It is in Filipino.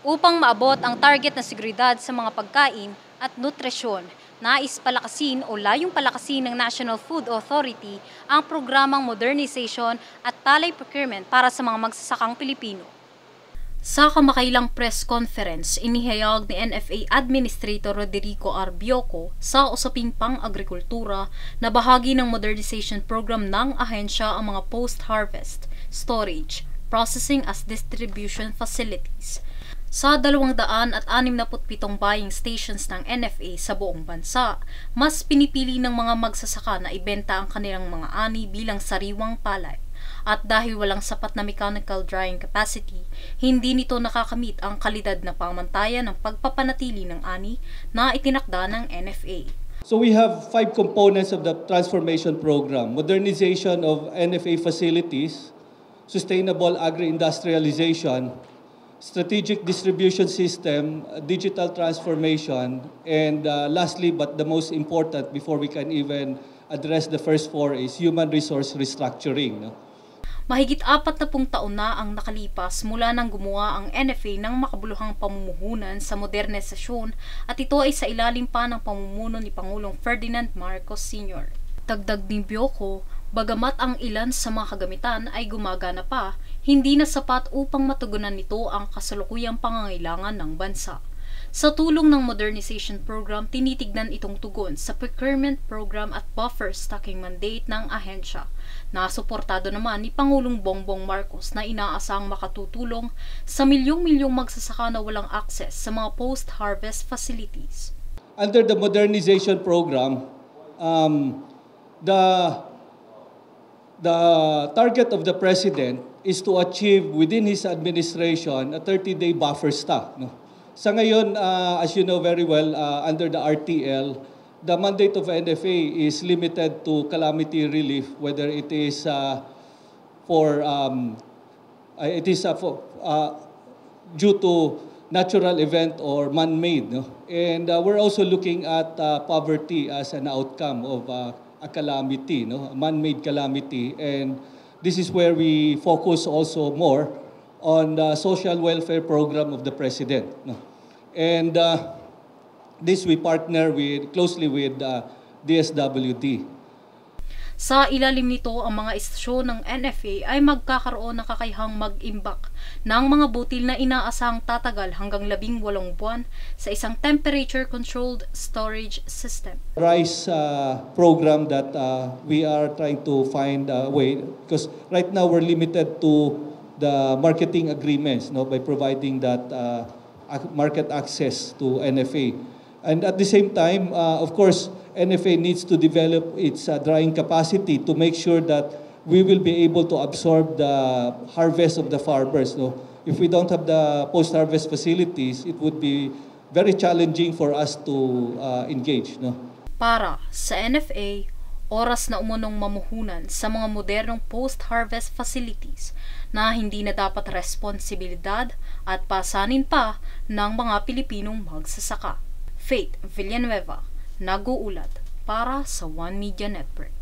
Upang maabot ang target na seguridad sa mga pagkain at nutrisyon, nais palakasin o layong palakasin ng National Food Authority ang programang modernization at palay procurement para sa mga magsasakang Pilipino. Sa kamakailang press conference, inihayag ni NFA Administrator Roderico R. Bioco sa usaping pang-agrikultura na bahagi ng modernization program ng ahensya ang mga post-harvest, storage, processing as distribution facilities. Sa 267 buying stations ng NFA sa buong bansa, mas pinipili ng mga magsasaka na ibenta ang kanilang mga ani bilang sariwang palay. At dahil walang sapat na mechanical drying capacity, hindi nito nakakamit ang kalidad na pamantayan ng pagpapanatili ng ani na itinakda ng NFA. So we have 5 components of the transformation program: modernization of NFA facilities, sustainable agri-industrialization, strategic distribution system, digital transformation, and lastly but the most important before we can even address the first 4 is human resource restructuring. No? Mahigit 40 taon na ang nakalipas mula nang gumawa ang NFA ng makabuluhang pamumuhunan sa modernisasyon at ito ay sa ilalim pa ng pamumuno ni Pangulong Ferdinand Marcos Sr. Dagdag ni Bioco, bagamat ang ilan sa mga kagamitan ay gumagana pa, hindi na sapat upang matugunan nito ang kasalukuyang pangangailangan ng bansa. Sa tulong ng modernization program, tinitignan itong tugon sa procurement program at buffer stocking mandate ng ahensya. Nasuportado naman ni Pangulong Bongbong Marcos na inaasang makatutulong sa milyong-milyong magsasaka na walang access sa mga post-harvest facilities. Under the modernization program, the target of the President is to achieve within his administration a 30-day buffer stock. No? Sa ngayon, as you know very well, under the RTL, the mandate of NFA is limited to calamity relief, whether it is due to natural event or man-made. No? And we're also looking at poverty as an outcome of a calamity, no? A man-made calamity. And this is where we focus also more on the social welfare program of the President. No? And this we partner closely with DSWD. Sa ilalim nito, ang mga istasyon ng NFA ay magkakaroon ng kakayahang mag-imbak ng mga butil na inaasahang tatagal hanggang 18 buwan sa isang temperature-controlled storage system. Rice program that we are trying to find a way, because right now we're limited to the marketing agreements, no, by providing that market access to NFA. And at the same time, of course, NFA needs to develop its drying capacity to make sure that we will be able to absorb the harvest of the farmers. No? If we don't have the post-harvest facilities, it would be very challenging for us to engage. No? Para sa NFA, oras na umunong mamuhunan sa mga modernong post-harvest facilities na hindi na dapat responsibilidad at pasanin pa ng mga Pilipinong magsasaka. Faith Villanueva, nag-uulat para sa One Media Network.